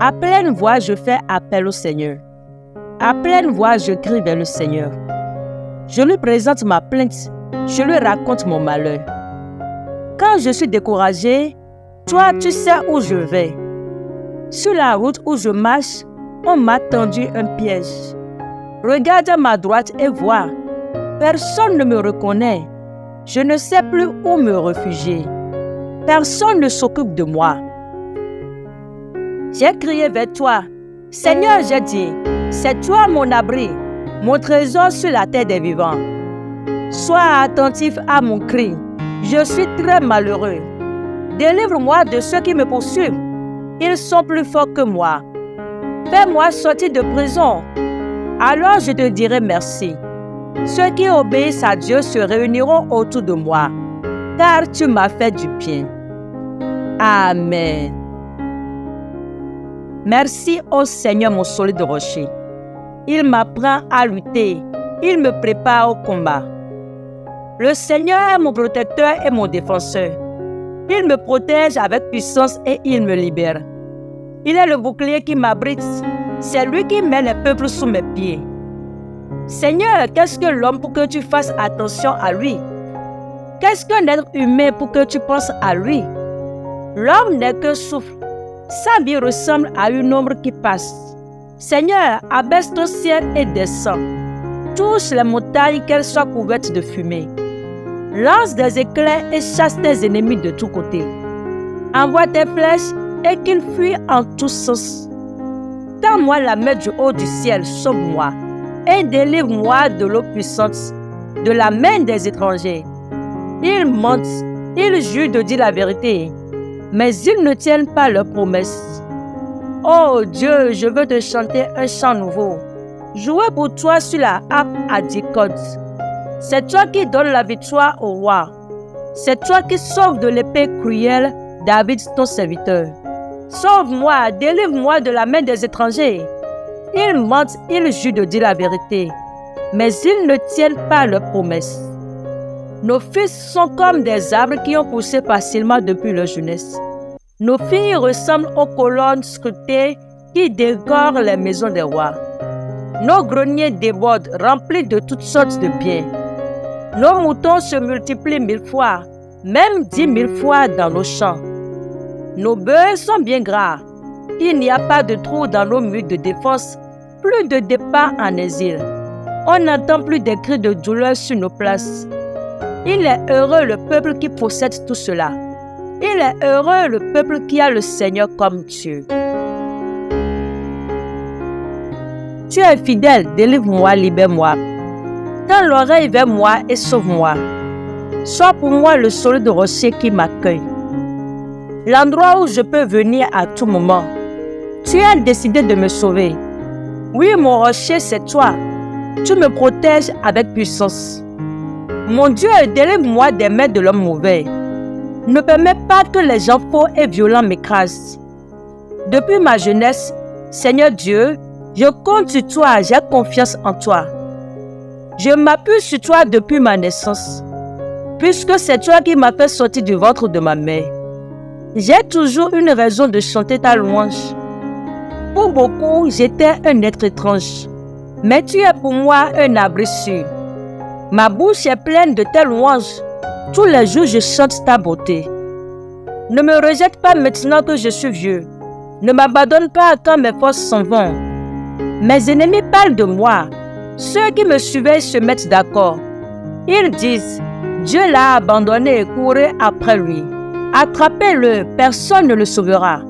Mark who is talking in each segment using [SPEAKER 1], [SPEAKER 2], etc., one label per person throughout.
[SPEAKER 1] À pleine voix, je fais appel au Seigneur. À pleine voix, je crie vers le Seigneur. Je lui présente ma plainte, je lui raconte mon malheur. Quand je suis découragé, toi, tu sais où je vais. Sur la route où je marche, on m'a tendu un piège. Regarde à ma droite et vois. Personne ne me reconnaît. Je ne sais plus où me réfugier. Personne ne s'occupe de moi. J'ai crié vers toi. Seigneur, j'ai dit, c'est toi mon abri, mon trésor sur la terre des vivants. Sois attentif à mon cri. Je suis très malheureux. Délivre-moi de ceux qui me poursuivent. Ils sont plus forts que moi. Fais-moi sortir de prison. Alors je te dirai merci. Ceux qui obéissent à Dieu se réuniront autour de moi, car tu m'as fait du bien. Amen. Merci au Seigneur mon solide rocher. Il m'apprend à lutter. Il me prépare au combat. Le Seigneur est mon protecteur et mon défenseur. Il me protège avec puissance et il me libère. Il est le bouclier qui m'abrite. C'est lui qui met les peuples sous mes pieds. Seigneur, qu'est-ce que l'homme pour que tu fasses attention à lui? Qu'est-ce qu'un être humain pour que tu penses à lui? L'homme n'est que souffle. Sa vie ressemble à une ombre qui passe. Seigneur, abaisse ton ciel et descends. Touche les montagnes, qu'elles soient couvertes de fumée. Lance des éclairs et chasse tes ennemis de tous côtés. Envoie tes flèches et qu'ils fuient en tous sens. Tends-moi la main du haut du ciel, sauve-moi et délivre-moi de l'eau puissante, de la main des étrangers. Ils mentent, ils jurent de dire la vérité, mais ils ne tiennent pas leurs promesses. Oh Dieu, je veux te chanter un chant nouveau. Jouer pour toi sur la harpe à 10 cordes. C'est toi qui donnes la victoire au roi. C'est toi qui sauves de l'épée cruelle David, ton serviteur. Sauve-moi, délivre-moi de la main des étrangers. Ils mentent, ils jurent de dire la vérité, mais ils ne tiennent pas leurs promesses. Nos fils sont comme des arbres qui ont poussé facilement depuis leur jeunesse. Nos filles ressemblent aux colonnes sculptées qui décorent les maisons des rois. Nos greniers débordent, remplis de toutes sortes de biens. Nos moutons se multiplient 1000 fois, même 10 000 fois dans nos champs. Nos bœufs sont bien gras. Il n'y a pas de trou dans nos murs de défense, plus de départ en exil. On n'entend plus des cris de douleur sur nos places. Il est heureux le peuple qui possède tout cela. Il est heureux le peuple qui a le Seigneur comme Dieu. Tu es fidèle, délivre-moi, libère-moi. Tends l'oreille vers moi et sauve-moi. Sois pour moi le solide rocher qui m'accueille. L'endroit où je peux venir à tout moment. Tu as décidé de me sauver. Oui, mon rocher, c'est toi. Tu me protèges avec puissance. Mon Dieu, délivre-moi des mains de l'homme mauvais. Ne permets pas que les gens faux et violents m'écrasent. Depuis ma jeunesse, Seigneur Dieu, je compte sur toi, j'ai confiance en toi. Je m'appuie sur toi depuis ma naissance, puisque c'est toi qui m'as fait sortir du ventre de ma mère. J'ai toujours une raison de chanter ta louange. Pour beaucoup, j'étais un être étrange, mais tu es pour moi un abri sûr. Ma bouche est pleine de tes louanges. Tous les jours, je chante ta beauté. Ne me rejette pas maintenant que je suis vieux. Ne m'abandonne pas quand mes forces s'en vont. Mes ennemis parlent de moi. Ceux qui me suivaient se mettent d'accord. Ils disent, Dieu l'a abandonné et courez après lui. Attrapez-le, personne ne le sauvera.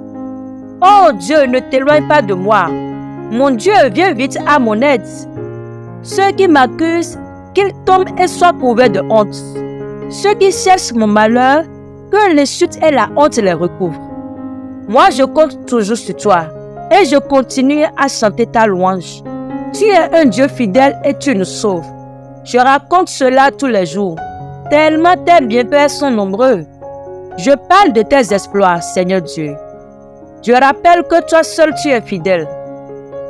[SPEAKER 1] Oh Dieu, ne t'éloigne pas de moi. Mon Dieu, viens vite à mon aide. Ceux qui m'accusent, qu'ils tombent et soient couverts de honte. Ceux qui cherchent mon malheur, que les chutes et la honte les recouvrent. Moi, je compte toujours sur toi et je continue à chanter ta louange. Tu es un Dieu fidèle et tu nous sauves. Je raconte cela tous les jours, tellement tes bienfaits sont nombreux. Je parle de tes exploits, Seigneur Dieu. Je rappelle que toi seul tu es fidèle.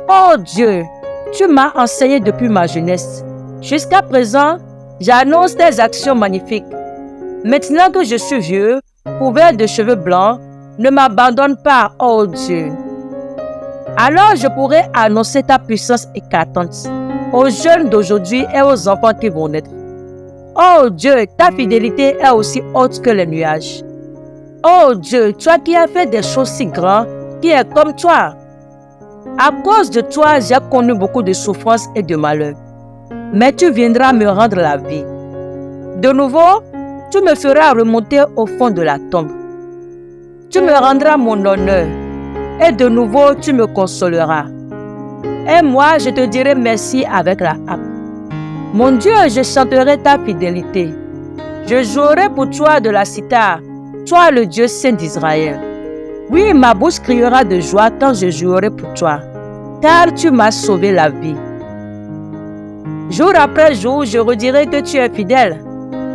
[SPEAKER 1] Oh Dieu, tu m'as enseigné depuis ma jeunesse. Jusqu'à présent, j'annonce tes actions magnifiques. Maintenant que je suis vieux, couvert de cheveux blancs, ne m'abandonne pas, oh Dieu. Alors je pourrai annoncer ta puissance éclatante aux jeunes d'aujourd'hui et aux enfants qui vont naître. Oh Dieu, ta fidélité est aussi haute que les nuages. Oh Dieu, toi qui as fait des choses si grandes, qui est comme toi. À cause de toi, j'ai connu beaucoup de souffrances et de malheurs. Mais tu viendras me rendre la vie. De nouveau, tu me feras remonter au fond de la tombe. Tu me rendras mon honneur. Et de nouveau, tu me consoleras. Et moi, je te dirai merci avec la harpe. Mon Dieu, je chanterai ta fidélité. Je jouerai pour toi de la cithare, toi le Dieu saint d'Israël. Oui, ma bouche criera de joie quand je jouerai pour toi, car tu m'as sauvé la vie. Jour après jour, je redirai que tu es fidèle.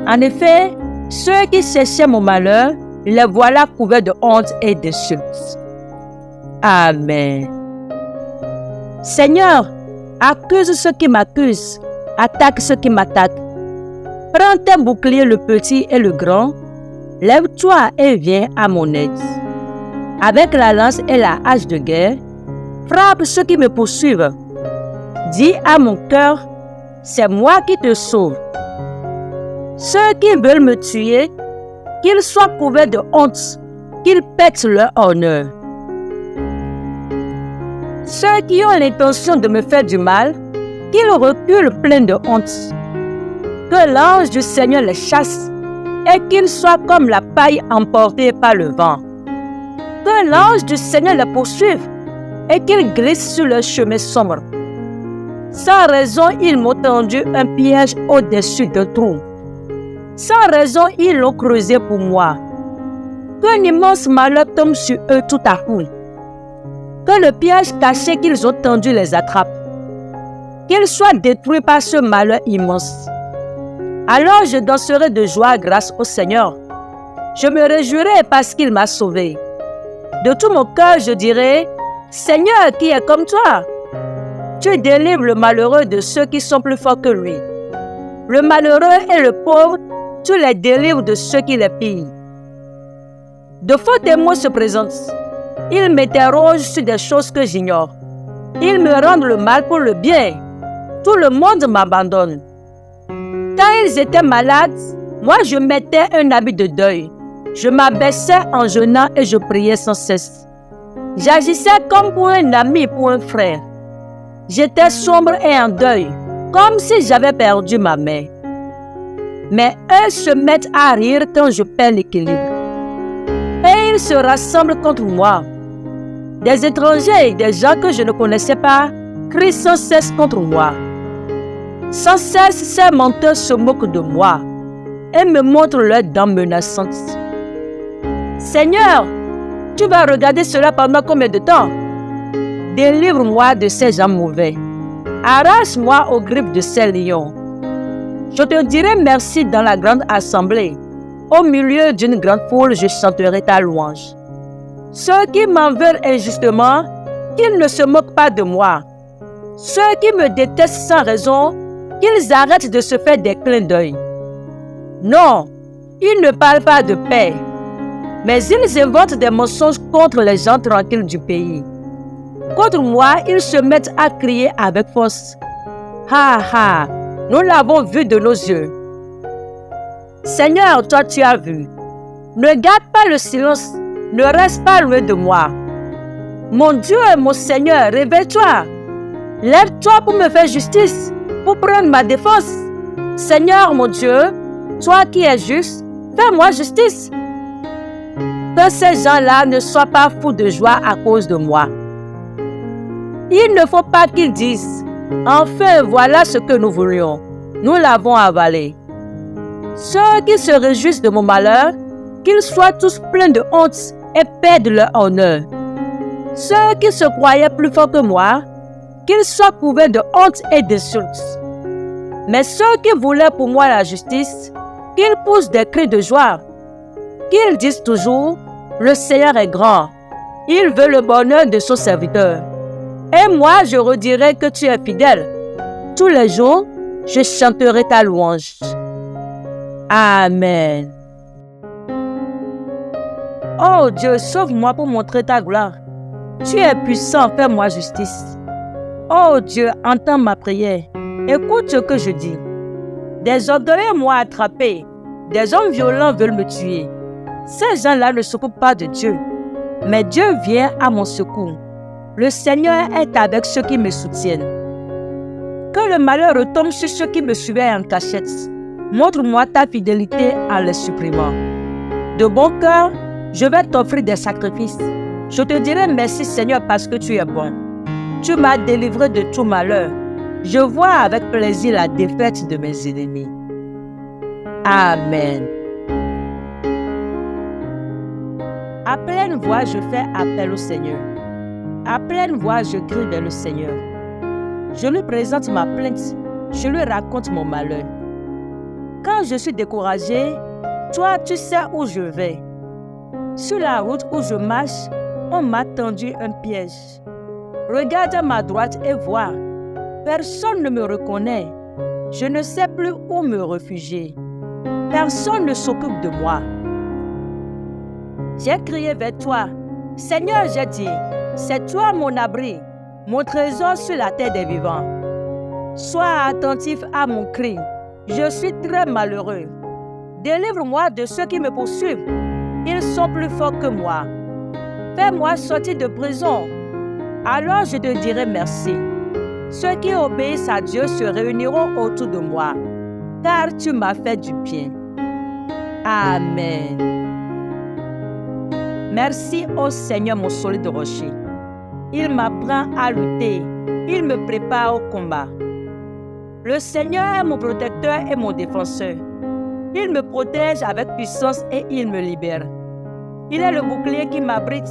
[SPEAKER 1] En effet, ceux qui cherchaient mon malheur, les voilà couverts de honte et d'insultes. Amen. Seigneur, accuse ceux qui m'accusent, attaque ceux qui m'attaquent. Prends tes boucliers, le petit et le grand. Lève-toi et viens à mon aide. Avec la lance et la hache de guerre, frappe ceux qui me poursuivent. Dis à mon cœur, c'est moi qui te sauve. Ceux qui veulent me tuer, qu'ils soient couverts de honte, qu'ils pètent leur honneur. Ceux qui ont l'intention de me faire du mal, qu'ils reculent pleins de honte. Que l'ange du Seigneur les chasse et qu'ils soient comme la paille emportée par le vent. Que l'ange du Seigneur les poursuive et qu'ils glissent sur le chemin sombre. Sans raison, ils m'ont tendu un piège au-dessus d'un trou. Sans raison, ils l'ont creusé pour moi. Qu'un immense malheur tombe sur eux tout à coup. Que le piège caché qu'ils ont tendu les attrape. Qu'ils soient détruits par ce malheur immense. Alors je danserai de joie grâce au Seigneur. Je me réjouirai parce qu'il m'a sauvé. De tout mon cœur, je dirai, Seigneur, qui est comme toi? Tu délivres le malheureux de ceux qui sont plus forts que lui. Le malheureux et le pauvre, tu les délivres de ceux qui les pillent. De faux témoins se présentent. Ils m'interrogent sur des choses que j'ignore. Ils me rendent le mal pour le bien. Tout le monde m'abandonne. Quand ils étaient malades, moi je mettais un habit de deuil. Je m'abaissais en jeûnant et je priais sans cesse. J'agissais comme pour un ami, pour un frère. J'étais sombre et en deuil, comme si j'avais perdu ma mère. Mais eux se mettent à rire quand je perds l'équilibre. Et ils se rassemblent contre moi. Des étrangers et des gens que je ne connaissais pas crient sans cesse contre moi. Sans cesse, ces menteurs se moquent de moi et me montrent leurs dents menaçantes. Seigneur, tu vas regarder cela pendant combien de temps? Délivre-moi de ces gens mauvais. Arrache-moi aux griffes de ces lions. Je te dirai merci dans la grande assemblée. Au milieu d'une grande foule, je chanterai ta louange. Ceux qui m'en veulent injustement, qu'ils ne se moquent pas de moi. Ceux qui me détestent sans raison, qu'ils arrêtent de se faire des clins d'œil. Non, ils ne parlent pas de paix, mais ils inventent des mensonges contre les gens tranquilles du pays. Contre moi, ils se mettent à crier avec force. Ha ha, nous l'avons vu de nos yeux. Seigneur, toi tu as vu. Ne garde pas le silence, ne reste pas loin de moi. Mon Dieu et mon Seigneur, réveille-toi. Lève-toi pour me faire justice, pour prendre ma défense. Seigneur mon Dieu, toi qui es juste, fais-moi justice. Que ces gens-là ne soient pas fous de joie à cause de moi. Il ne faut pas qu'ils disent, enfin voilà ce que nous voulions, nous l'avons avalé. Ceux qui se réjouissent de mon malheur, qu'ils soient tous pleins de honte et perdent leur honneur. Ceux qui se croyaient plus forts que moi, qu'ils soient couverts de honte et d'insultes. Mais ceux qui voulaient pour moi la justice, qu'ils poussent des cris de joie. Qu'ils disent toujours, le Seigneur est grand. Il veut le bonheur de son serviteur. Et moi, je redirai que tu es fidèle. Tous les jours, je chanterai ta louange. Amen. Oh Dieu, sauve-moi pour montrer ta gloire. Tu es puissant, fais-moi justice. Oh Dieu, entends ma prière. Écoute ce que je dis. Des orgueilleux m'ont attrapé. Des hommes violents veulent me tuer. Ces gens-là ne s'occupent pas de Dieu. Mais Dieu vient à mon secours. Le Seigneur est avec ceux qui me soutiennent. Que le malheur retombe sur ceux qui me suivaient en cachette. Montre-moi ta fidélité en les supprimant. De bon cœur, je vais t'offrir des sacrifices. Je te dirai merci Seigneur parce que tu es bon. Tu m'as délivré de tout malheur. Je vois avec plaisir la défaite de mes ennemis. Amen. À pleine voix, je fais appel au Seigneur. À pleine voix, je crie vers le Seigneur. Je lui présente ma plainte. Je lui raconte mon malheur. Quand je suis découragé, toi, tu sais où je vais. Sur la route où je marche, on m'a tendu un piège. Regarde à ma droite et vois. Personne ne me reconnaît. Je ne sais plus où me réfugier. Personne ne s'occupe de moi. J'ai crié vers toi. Seigneur, j'ai dit, c'est toi mon abri, mon trésor sur la terre des vivants. Sois attentif à mon cri. Je suis très malheureux. Délivre-moi de ceux qui me poursuivent. Ils sont plus forts que moi. Fais-moi sortir de prison. Alors je te dirai merci. Ceux qui obéissent à Dieu se réuniront autour de moi, car tu m'as fait du bien. Amen. Merci au Seigneur mon solide rocher. Il m'apprend à lutter. Il me prépare au combat. Le Seigneur est mon protecteur et mon défenseur. Il me protège avec puissance et il me libère. Il est le bouclier qui m'abrite.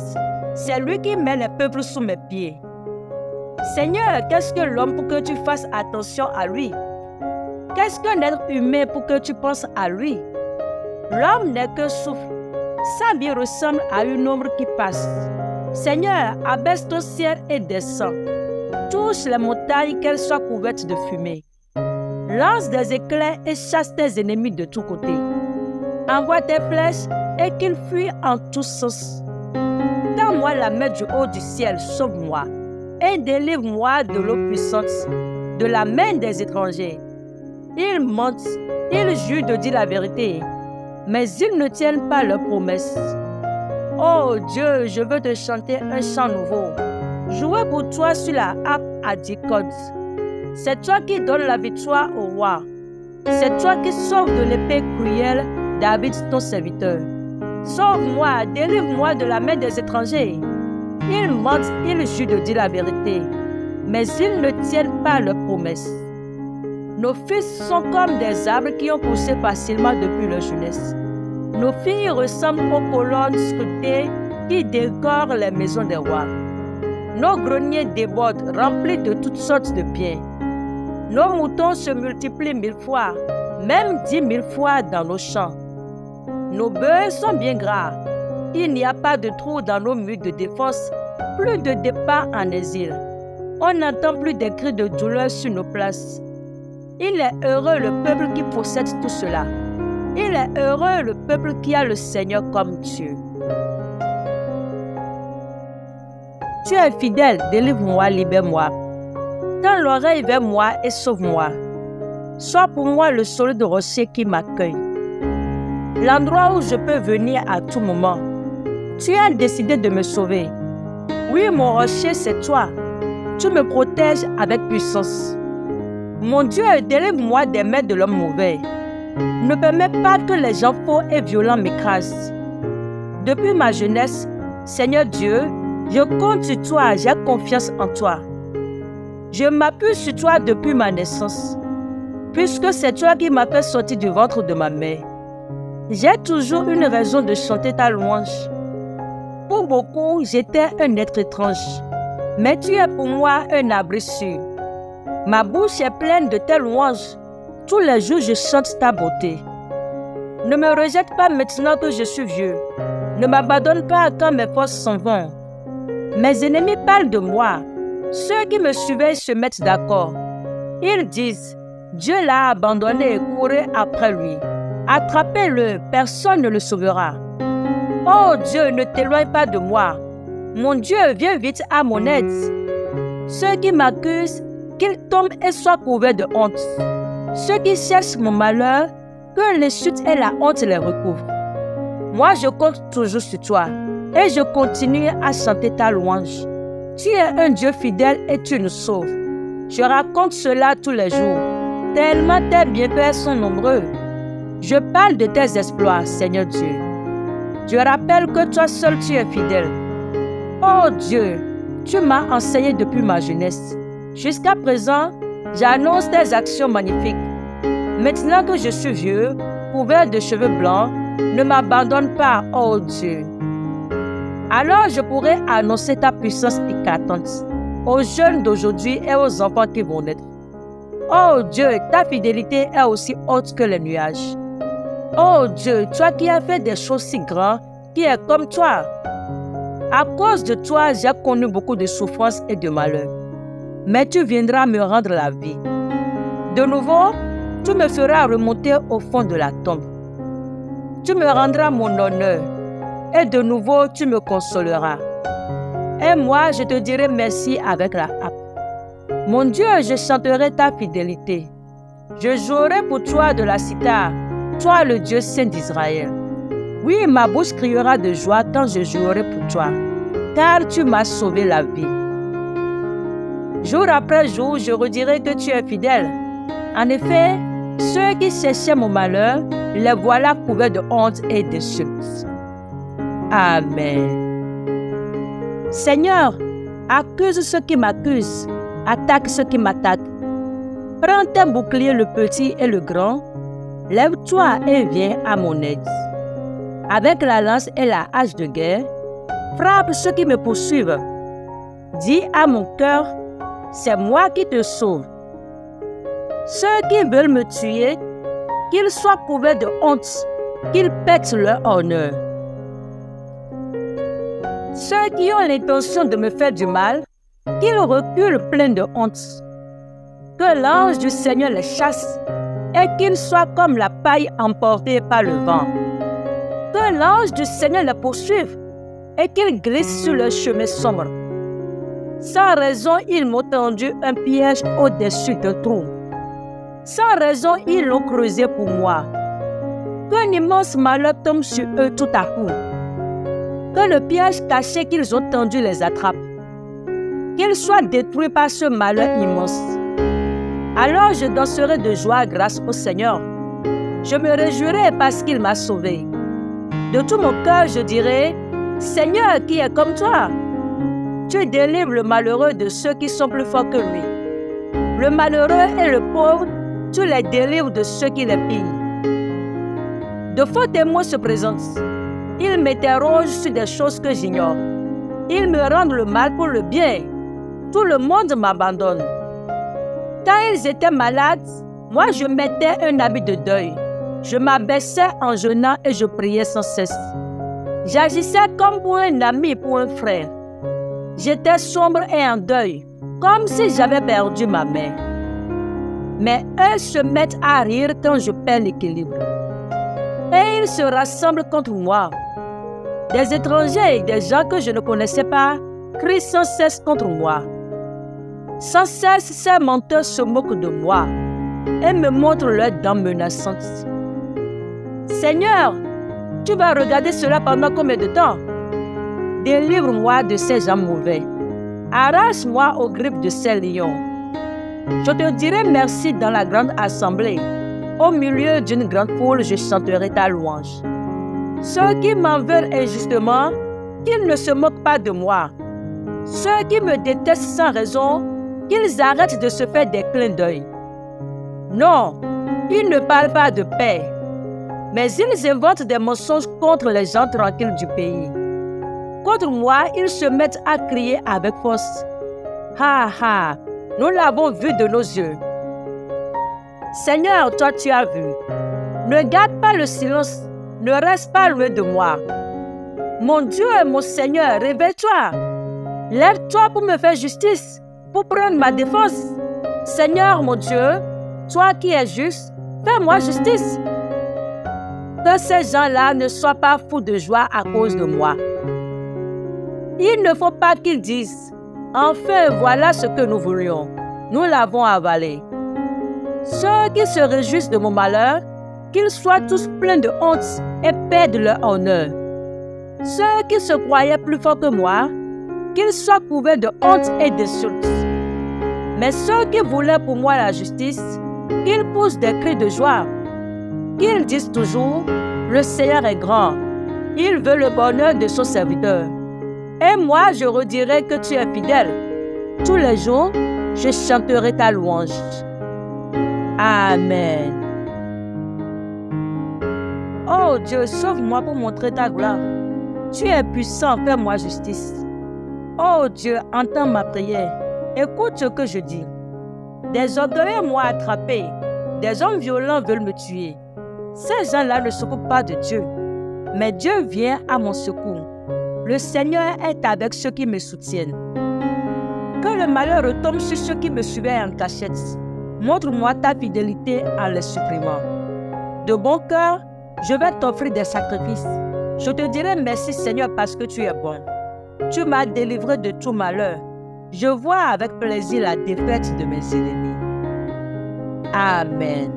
[SPEAKER 1] C'est lui qui met les peuples sous mes pieds. Seigneur, qu'est-ce que l'homme pour que tu fasses attention à lui? Qu'est-ce qu'un être humain pour que tu penses à lui? L'homme n'est que souffle. Sa vie ressemble à une ombre qui passe. Seigneur, abaisse ton ciel et descends. Touche les montagnes, qu'elles soient couvertes de fumée. Lance des éclairs et chasse tes ennemis de tous côtés. Envoie tes flèches et qu'ils fuient en tous sens. Tends-moi la main du haut du ciel, sauve-moi et délivre-moi de l'eau puissante, de la main des étrangers. Ils mentent, ils jurent de dire la vérité, mais ils ne tiennent pas leurs promesses. Oh Dieu, je veux te chanter un chant nouveau. Jouer pour toi sur la harpe à 10 cordes. C'est toi qui donnes la victoire au roi. C'est toi qui sauves de l'épée cruelle David, ton serviteur. Sauve-moi, délivre-moi de la main des étrangers. Ils mentent, ils jurent de dire la vérité, mais ils ne tiennent pas leurs promesses. Nos fils sont comme des arbres qui ont poussé facilement depuis leur jeunesse. Nos filles ressemblent aux colonnes sculptées qui décorent les maisons des rois. Nos greniers débordent, remplis de toutes sortes de biens. Nos moutons se multiplient 1000 fois, même 10 000 fois dans nos champs. Nos bœufs sont bien gras. Il n'y a pas de trou dans nos murs de défense, plus de départ en exil. On n'entend plus des cris de douleur sur nos places. Il est heureux le peuple qui possède tout cela. Il est heureux le peuple qui a le Seigneur comme Dieu. Tu es fidèle, délivre-moi, libère-moi. Tends l'oreille vers moi et sauve-moi. Sois pour moi le solide rocher qui m'accueille. L'endroit où je peux venir à tout moment. Tu as décidé de me sauver. Oui, mon rocher, c'est toi. Tu me protèges avec puissance. Mon Dieu, délivre-moi des mains de l'homme mauvais. Ne permets pas que les gens faux et violents m'écrasent. Depuis ma jeunesse, Seigneur Dieu, je compte sur toi, j'ai confiance en toi. Je m'appuie sur toi depuis ma naissance, puisque c'est toi qui m'as fait sortir du ventre de ma mère. J'ai toujours une raison de chanter ta louange. Pour beaucoup, j'étais un être étrange, mais tu es pour moi un abri sûr. Ma bouche est pleine de tes louanges. Tous les jours, je chante ta beauté. Ne me rejette pas maintenant que je suis vieux. Ne m'abandonne pas quand mes forces s'en vont. Mes ennemis parlent de moi. Ceux qui me suivaient se mettent d'accord. Ils disent, Dieu l'a abandonné et courez après lui. Attrapez-le, personne ne le sauvera. Oh Dieu, ne t'éloigne pas de moi. Mon Dieu, viens vite à mon aide. Ceux qui m'accusent, qu'ils tombent et soient couverts de honte. Ceux qui cherchent mon malheur, que l'insulte et la honte les recouvrent. Moi, je compte toujours sur toi et je continue à chanter ta louange. Tu es un Dieu fidèle et tu nous sauves. Je raconte cela tous les jours, tellement tes bienfaits sont nombreux. Je parle de tes exploits, Seigneur Dieu. Je rappelle que toi seul tu es fidèle. Oh Dieu, tu m'as enseigné depuis ma jeunesse. Jusqu'à présent, j'annonce tes actions magnifiques. Maintenant que je suis vieux, couvert de cheveux blancs, ne m'abandonne pas, oh Dieu. Alors je pourrai annoncer ta puissance éclatante aux jeunes d'aujourd'hui et aux enfants qui vont naître. Oh Dieu, ta fidélité est aussi haute que les nuages. Oh Dieu, toi qui as fait des choses si grandes, qui est comme toi. À cause de toi, j'ai connu beaucoup de souffrances et de malheurs. Mais tu viendras me rendre la vie. De nouveau, tu me feras remonter au fond de la tombe. Tu me rendras mon honneur. Et de nouveau, tu me consoleras. Et moi, je te dirai merci avec la harpe. Mon Dieu, je chanterai ta fidélité. Je jouerai pour toi de la cithare, toi le Dieu saint d'Israël. Oui, ma bouche criera de joie quand je jouerai pour toi, car tu m'as sauvé la vie. Jour après jour, je redirai que tu es fidèle. En effet, ceux qui cherchaient mon malheur, les voilà couverts de honte et d'insultes. Amen. Seigneur, accuse ceux qui m'accusent, attaque ceux qui m'attaquent. Prends tes boucliers, le petit et le grand. Lève-toi et viens à mon aide. Avec la lance et la hache de guerre, frappe ceux qui me poursuivent. Dis à mon cœur, c'est moi qui te sauve. Ceux qui veulent me tuer, qu'ils soient couverts de honte, qu'ils pètent leur honneur. Ceux qui ont l'intention de me faire du mal, qu'ils reculent pleins de honte. Que l'ange du Seigneur les chasse et qu'ils soient comme la paille emportée par le vent. Que l'ange du Seigneur les poursuive et qu'ils glissent sur le chemin sombre. Sans raison, ils m'ont tendu un piège au-dessus d'un trou. Sans raison, ils l'ont creusé pour moi. Qu'un immense malheur tombe sur eux tout à coup. Que le piège caché qu'ils ont tendu les attrape. Qu'ils soient détruits par ce malheur immense. Alors je danserai de joie grâce au Seigneur. Je me réjouirai parce qu'il m'a sauvé. De tout mon cœur, je dirai, Seigneur, qui est comme toi? Tu délivres le malheureux de ceux qui sont plus forts que lui. Le malheureux et le pauvre, tu les délivres de ceux qui les pillent. De faux témoins se présentent. Ils m'interrogent sur des choses que j'ignore. Ils me rendent le mal pour le bien. Tout le monde m'abandonne. Quand ils étaient malades, moi je mettais un habit de deuil. Je m'abaissais en jeûnant et je priais sans cesse. J'agissais comme pour un ami, pour un frère. J'étais sombre et en deuil, comme si j'avais perdu ma mère. Mais eux se mettent à rire quand je perds l'équilibre. Et ils se rassemblent contre moi. Des étrangers et des gens que je ne connaissais pas crient sans cesse contre moi. Sans cesse, ces menteurs se moquent de moi et me montrent leurs dents menaçantes. Seigneur, tu vas regarder cela pendant combien de temps? Délivre-moi de ces gens mauvais. Arrache-moi aux griffes de ces lions. Je te dirai merci dans la grande assemblée. Au milieu d'une grande foule, je chanterai ta louange. Ceux qui m'en veulent injustement, qu'ils ne se moquent pas de moi. Ceux qui me détestent sans raison, qu'ils arrêtent de se faire des clins d'œil. Non, ils ne parlent pas de paix, mais ils inventent des mensonges contre les gens tranquilles du pays. Contre moi, ils se mettent à crier avec force. Ha ha, nous l'avons vu de nos yeux. Seigneur, toi tu as vu. Ne garde pas le silence, ne reste pas loin de moi. Mon Dieu et mon Seigneur, réveille-toi. Lève-toi pour me faire justice, pour prendre ma défense. Seigneur mon Dieu, toi qui es juste, fais-moi justice. Que ces gens-là ne soient pas fous de joie à cause de moi. Il ne faut pas qu'ils disent « Enfin, voilà ce que nous voulions. Nous l'avons avalé. » Ceux qui se réjouissent de mon malheur, qu'ils soient tous pleins de honte et perdent leur honneur. Ceux qui se croyaient plus forts que moi, qu'ils soient couverts de honte et d'insultes. Mais ceux qui voulaient pour moi la justice, qu'ils poussent des cris de joie. Qu'ils disent toujours « Le Seigneur est grand. Il veut le bonheur de son serviteur. » Et moi, je redirai que tu es fidèle. Tous les jours, je chanterai ta louange. Amen. Oh Dieu, sauve-moi pour montrer ta gloire. Tu es puissant, fais-moi justice. Oh Dieu, entends ma prière. Écoute ce que je dis. Des orgueilleux m'ont attrapé. Des hommes violents veulent me tuer. Ces gens-là ne s'occupent pas de Dieu. Mais Dieu vient à mon secours. Le Seigneur est avec ceux qui me soutiennent. Que le malheur retombe sur ceux qui me suivaient en cachette. Montre-moi ta fidélité en les supprimant. De bon cœur, je vais t'offrir des sacrifices. Je te dirai merci Seigneur parce que tu es bon. Tu m'as délivré de tout malheur. Je vois avec plaisir la défaite de mes ennemis. Amen.